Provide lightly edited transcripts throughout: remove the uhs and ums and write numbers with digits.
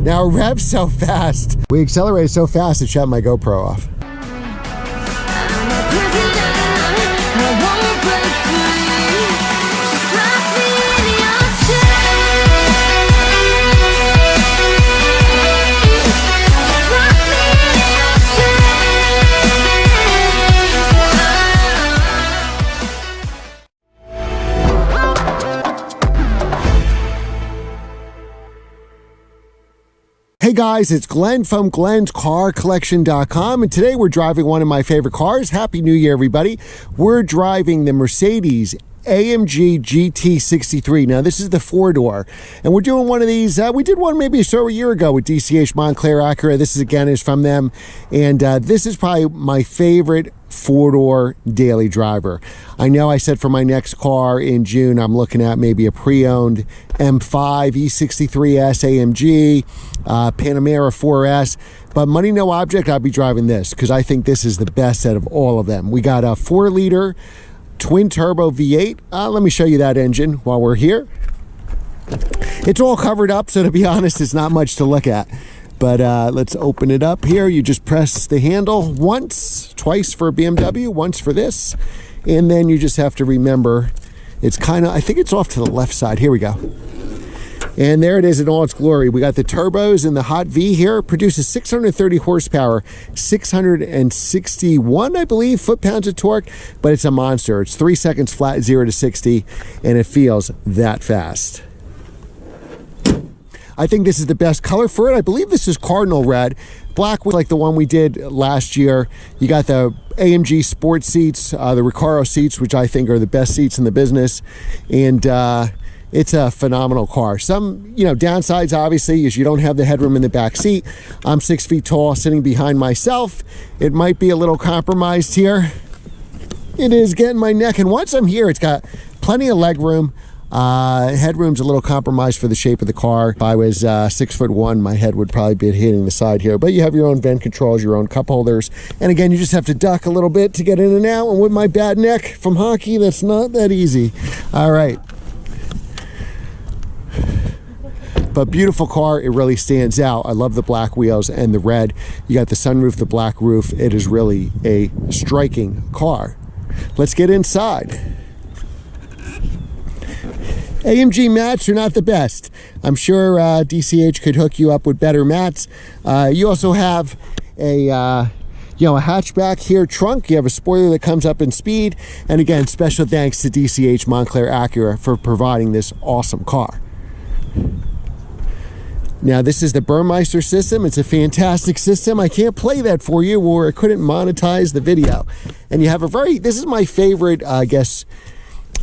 Now it revs so fast. We accelerated so fast it shut my GoPro off. Hey guys, it's Glenn from glenscarcollection.com, and today we're driving one of my favorite cars. Happy New Year, everybody. We're driving the Mercedes AMG GT63. Now, this is the four-door, and we're doing one of these. We did one maybe a year ago with DCH Montclair Acura. This is, again, is from them, and this is probably my favorite four-door daily driver. I know I said for my next car in June, I'm looking at maybe a pre-owned M5 E63S AMG, Panamera 4S, but money no object, I'll be driving this because I think this is the best out of all of them. We got a 4-liter twin turbo V8. Let me show you that engine while we're here. It's all covered up, so to be honest, it's not much to look at. But let's open it up here. You just press the handle once, twice for a BMW, once for this. And then you just have to remember, it's kind of, I think it's off to the left side. Here we go. And there it is in all its glory. We got the turbos and the hot V here. It produces 630 horsepower, 661, I believe, foot-pounds of torque, but it's a monster. It's 3 seconds flat, 0 to 60, and it feels that fast. I think this is the best color for it. I believe this is Cardinal Red. Black was like the one we did last year. You got the AMG sport seats, the Recaro seats, which I think are the best seats in the business. And it's a phenomenal car. Some, downsides obviously is you don't have the headroom in the back seat. I'm 6 feet tall, sitting behind myself. It might be a little compromised here. It is getting my neck, and once I'm here, it's got plenty of leg room. Headroom's a little compromised for the shape of the car. If I was 6'1", my head would probably be hitting the side here. But you have your own vent controls, your own cup holders. And again, you just have to duck a little bit to get in and out. And with my bad neck from hockey, that's not that easy. All right. But beautiful car. It really stands out. I love the black wheels and the red. You got the sunroof, the black roof. It is really a striking car. Let's get inside. AMG mats are not the best. I'm sure DCH could hook you up with better mats. You also have a hatchback here trunk. You have a spoiler that comes up in speed. And again, special thanks to DCH Montclair Acura for providing this awesome car. Now, this is the Burmeister system. It's a fantastic system. I can't play that for you, or I couldn't monetize the video. And you have this is my favorite, I guess,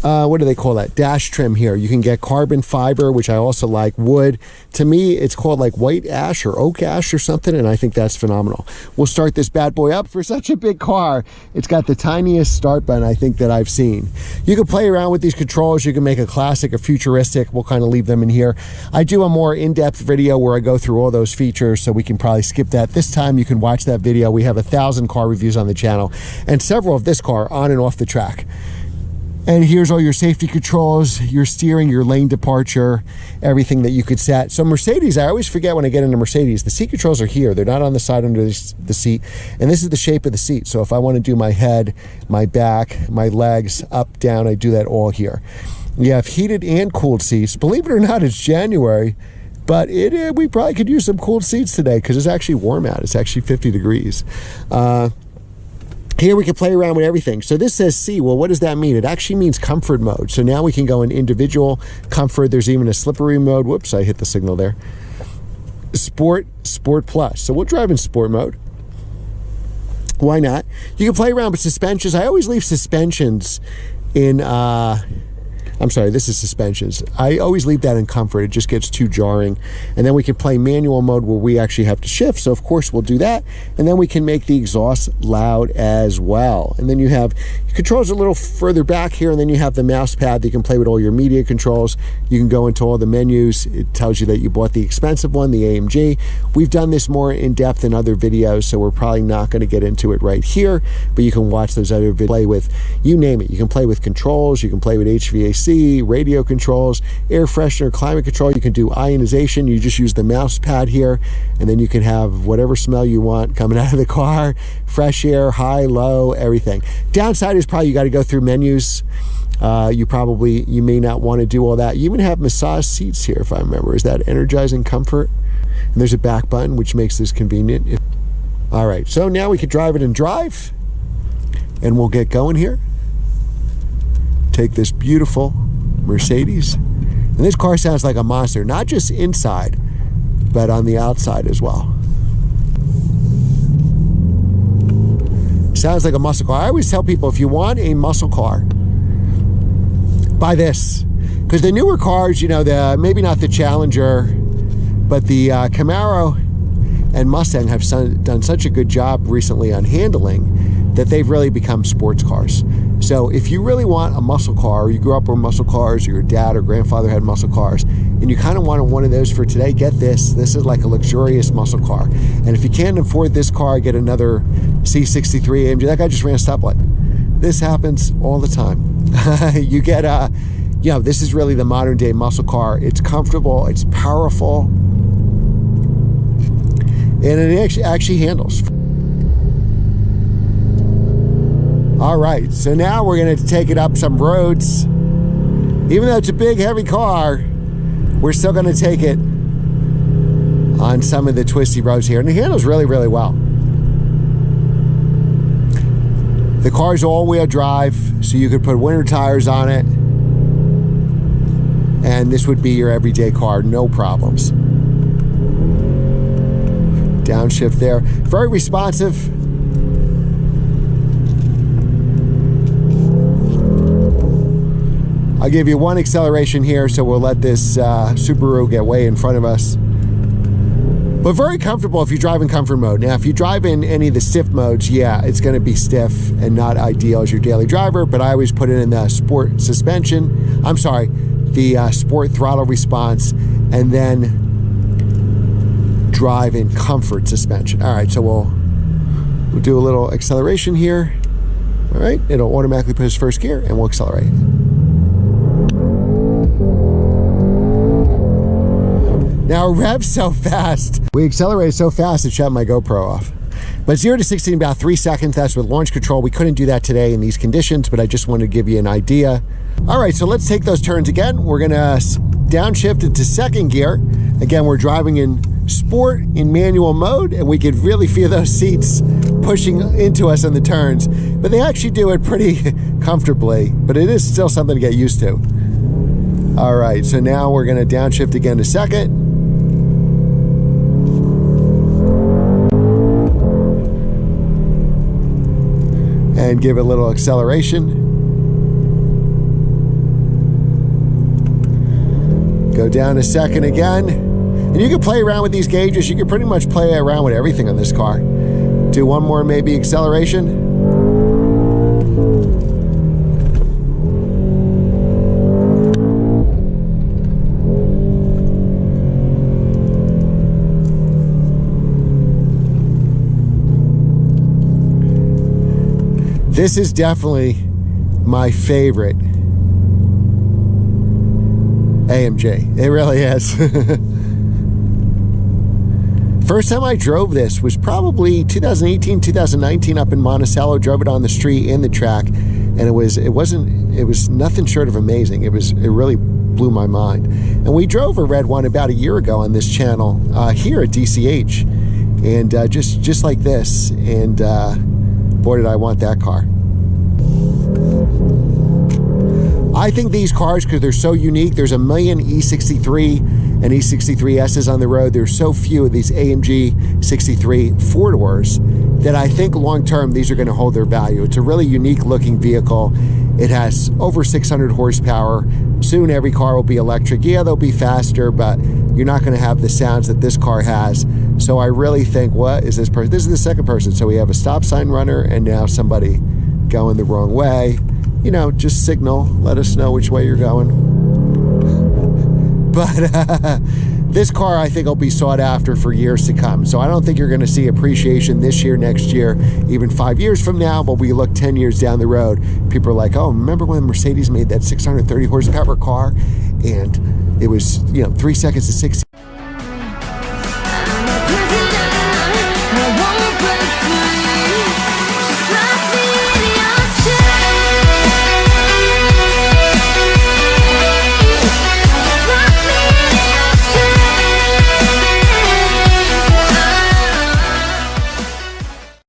what do they call that? Dash trim here. You can get carbon fiber, which I also like, wood. To me, it's called like white ash or oak ash or something, and I think that's phenomenal. We'll start this bad boy up. For such a big car, it's got the tiniest start button I think that I've seen. You can play around with these controls. You can make a classic, a futuristic. We'll kind of leave them in here. I do a more in-depth video where I go through all those features, so we can probably skip that. This time you can watch that video. We have 1,000 car reviews on the channel, and several of this car on and off the track. And here's all your safety controls, your steering, your lane departure, everything that you could set. So Mercedes, I always forget when I get into Mercedes, the seat controls are here. They're not on the side under the seat. And this is the shape of the seat. So if I want to do my head, my back, my legs, up, down, I do that all here. You have heated and cooled seats. Believe it or not, it's January, but we probably could use some cooled seats today because it's actually warm out. It's actually 50 degrees. Here we can play around with everything. So this says C. Well, what does that mean? It actually means comfort mode. So now we can go in individual comfort. There's even a slippery mode. Whoops, I hit the signal there. Sport plus. So we'll drive in sport mode. Why not? You can play around with suspensions. I always leave suspensions in I'm sorry, this is suspensions. I always leave that in comfort. It just gets too jarring. And then we can play manual mode where we actually have to shift. So of course we'll do that. And then we can make the exhaust loud as well. And then you have controls a little further back here, and then you have the mouse pad that you can play with all your media controls. You can go into all the menus. It tells you that you bought the expensive one, the AMG. We've done this more in depth in other videos, so we're probably not going to get into it right here, but you can watch those other videos. Play with, you name it. You can play with controls, you can play with HVAC, AC, radio controls, air freshener, climate control. You can do ionization. You just use the mouse pad here, and then you can have whatever smell you want coming out of the car. Fresh air, high, low, everything. Downside is probably you got to go through menus. You may not want to do all that. You even have massage seats here, if I remember. Is that energizing comfort? And there's a back button, which makes this convenient. All right, so now we can drive it in drive, and we'll get going here. Take this beautiful Mercedes. And this car sounds like a monster, not just inside, but on the outside as well. Sounds like a muscle car. I always tell people, if you want a muscle car, buy this. Because the newer cars, you know, maybe not the Challenger, but the Camaro and Mustang have done such a good job recently on handling that they've really become sports cars. So if you really want a muscle car, or you grew up with muscle cars, or your dad or grandfather had muscle cars, and you kind of want one of those for today, get this. This is like a luxurious muscle car. And if you can't afford this car, get another C63 AMG. That guy just ran a stoplight. This happens all the time. You get this is really the modern day muscle car. It's comfortable, it's powerful, and it actually handles. All right, so now we're gonna take it up some roads. Even though it's a big, heavy car, we're still gonna take it on some of the twisty roads here. And it handles really, really well. The car's all-wheel drive, so you could put winter tires on it. And this would be your everyday car, no problems. Downshift there. Very responsive. I'll give you one acceleration here, so we'll let this Subaru get way in front of us. But very comfortable if you drive in comfort mode. Now, if you drive in any of the stiff modes, yeah, it's going to be stiff and not ideal as your daily driver, but I always put it in the sport suspension. I'm sorry, the sport throttle response, and then drive in comfort suspension. All right, so we'll do a little acceleration here. All right, it'll automatically put us first gear, and we'll accelerate. Now it revs so fast. We accelerated so fast it shut my GoPro off. But 0 to 60 in about 3 seconds. That's with launch control. We couldn't do that today in these conditions, but I just wanted to give you an idea. All right, so let's take those turns again. We're gonna downshift it to second gear. Again, we're driving in sport in manual mode, and we could really feel those seats pushing into us on the turns. But they actually do it pretty comfortably, but it is still something to get used to. All right, so now we're gonna downshift again to second. And give it a little acceleration. Go down to second again. And you can play around with these gauges. You can pretty much play around with everything on this car. Do one more maybe acceleration. This is definitely my favorite AMG. It really is. First time I drove this was probably 2018, 2019 up in Monticello. Drove it on the street and the track, and it was nothing short of amazing. It really blew my mind. And we drove a red one about a year ago on this channel here at DCH, and just like this. And boy, did I want that car. I think these cars, because they're so unique, there's a million E63 and E63S's on the road. There's so few of these AMG 63 four-doors that I think long-term these are going to hold their value. It's a really unique looking vehicle. It has over 600 horsepower. Soon every car will be electric. Yeah, they'll be faster, but you're not going to have the sounds that this car has. So I really think, what is this person? This is the second person. So we have a stop sign runner and now somebody going the wrong way. You know, just signal, let us know which way you're going. But this car, I think, will be sought after for years to come. So I don't think you're going to see appreciation this year, next year, even 5 years from now. But we look 10 years down the road, people are like, oh, remember when Mercedes made that 630 horsepower car and it was, 3 seconds to 60.